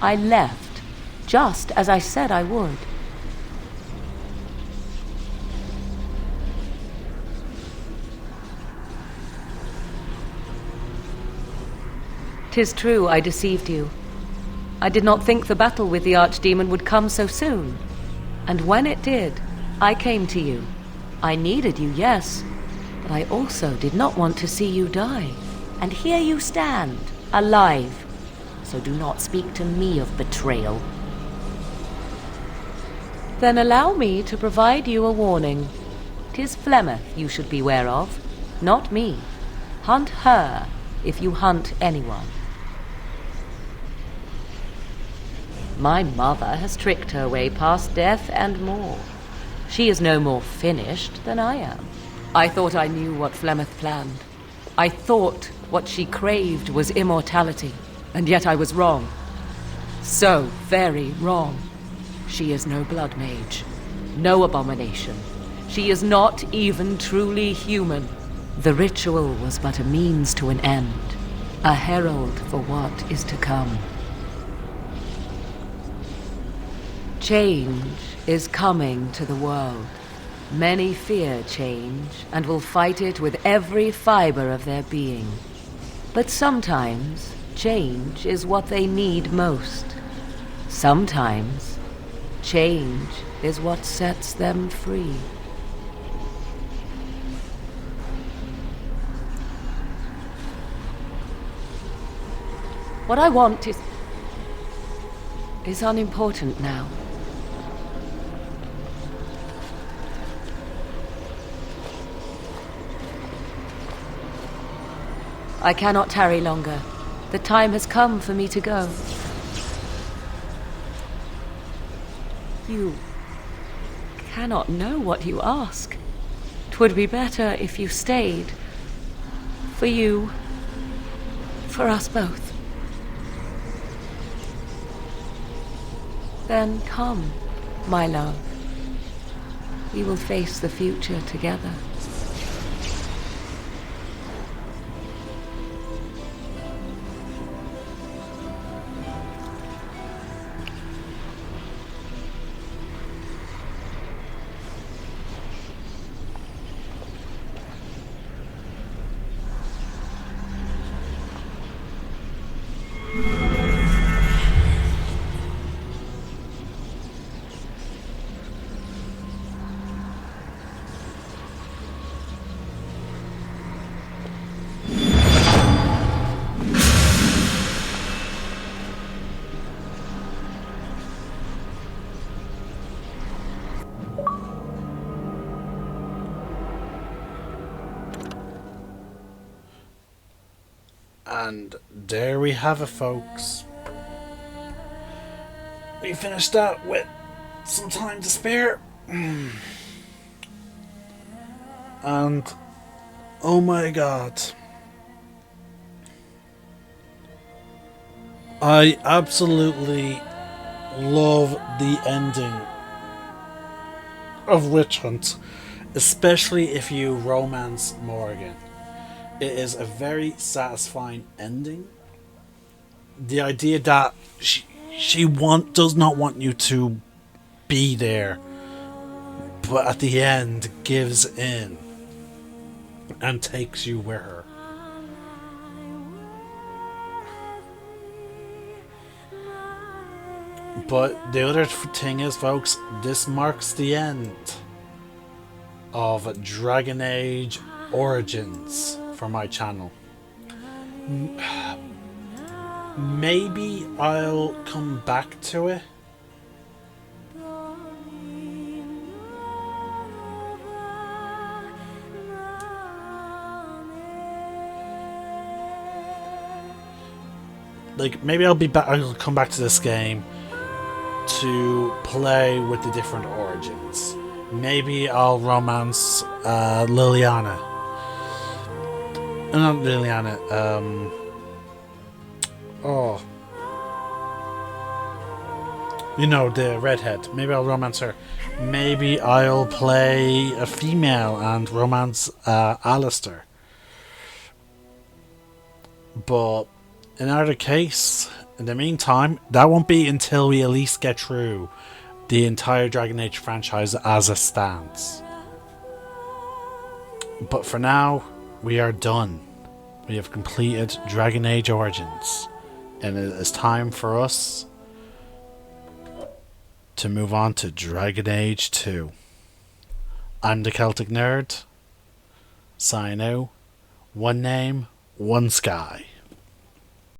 I left, just as I said I would. "'Tis true I deceived you. I did not think the battle with the Archdemon would come so soon. And when it did, I came to you. I needed you, yes, but I also did not want to see you die. And here you stand, alive. So do not speak to me of betrayal." "Then allow me to provide you a warning. 'Tis Flemeth you should beware of, not me. Hunt her if you hunt anyone." My mother has tricked her way past death and more. She is no more finished than I am. I thought I knew what Flemeth planned. I thought what she craved was immortality, and yet I was wrong. So very wrong. She is no blood mage, no abomination. She is not even truly human. The ritual was but a means to an end, a herald for what is to come. Change is coming to the world. Many fear change and will fight it with every fiber of their being. But sometimes change is what they need most. Sometimes change is what sets them free. What I want is unimportant now. I cannot tarry longer. The time has come for me to go. You cannot know what you ask. 'Twould be better if you stayed. For you. For us both. Then come, my love. We will face the future together. And there we have it, folks. We finished that with some time to spare. And oh my god, I absolutely love the ending of Witch Hunt, especially if you romance Morrigan. It is a very satisfying ending. The idea that she does not want you to be there, but at the end gives in and takes you with her. But the other thing is, folks, this marks the end of Dragon Age Origins for my channel. Maybe I'll come back to it. Like, maybe I'll come back to this game to play with the different origins. Maybe I'll romance Liliana. Not Liliana, you know, the redhead. Maybe I'll romance her. Maybe I'll play a female and romance Alistair. But in either case, in the meantime, that won't be until we at least get through the entire Dragon Age franchise as it stands. But for now, we are done. We have completed Dragon Age Origins, and it is time for us to move on to Dragon Age 2. I'm the Celtic Nerd. Sign out. One name, one sky.